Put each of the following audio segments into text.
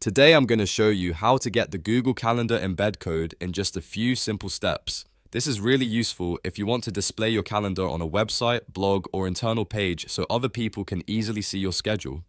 Today I'm going to show you how to get the Google Calendar embed code in just a few simple steps. This is really useful if you want to display your calendar on a website, blog, or internal page so other people can easily see your schedule.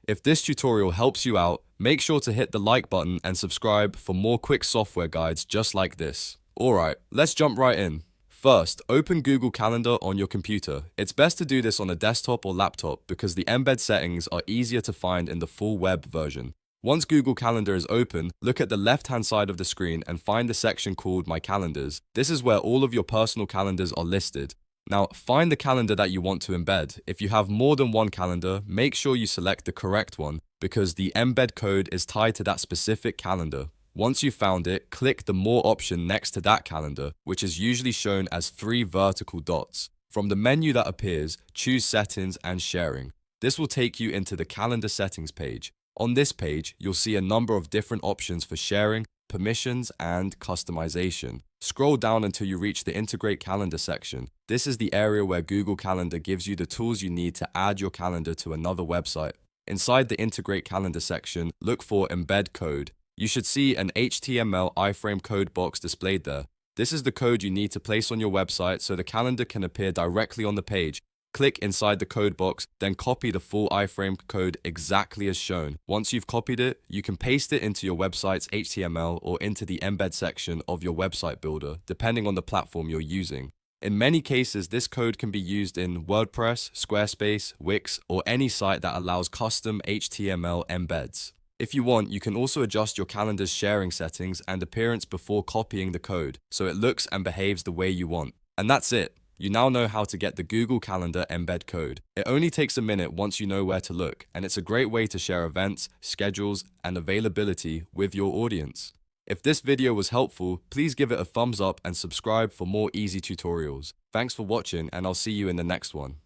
If this tutorial helps you out, make sure to hit the like button and subscribe for more quick software guides just like this. Alright, let's jump right in. First, open Google Calendar on your computer. It's best to do this on a desktop or laptop because the embed settings are easier to find in the full web version. Once Google Calendar is open, look at the left-hand side of the screen and find the section called My Calendars. This is where all of your personal calendars are listed. Now, find the calendar that you want to embed. If you have more than one calendar, make sure you select the correct one because the embed code is tied to that specific calendar. Once you've found it, click the More option next to that calendar, which is usually shown as 3 vertical dots. From the menu that appears, choose Settings and Sharing. This will take you into the Calendar Settings page. On this page, you'll see a number of different options for sharing, permissions, and customization. Scroll down until you reach the Integrate Calendar section. This is the area where Google Calendar gives you the tools you need to add your calendar to another website. Inside the Integrate Calendar section, look for Embed Code. You should see an HTML iframe code box displayed there. This is the code you need to place on your website so the calendar can appear directly on the page. Click inside the code box, then copy the full iframe code exactly as shown. Once you've copied it, you can paste it into your website's HTML or into the embed section of your website builder, depending on the platform you're using. In many cases, this code can be used in WordPress, Squarespace, Wix, or any site that allows custom HTML embeds. If you want, you can also adjust your calendar's sharing settings and appearance before copying the code, so it looks and behaves the way you want. And that's it. You now know how to get the Google Calendar embed code. It only takes a minute once you know where to look, and it's a great way to share events, schedules, and availability with your audience. If this video was helpful, please give it a thumbs up and subscribe for more easy tutorials. Thanks for watching, and I'll see you in the next one.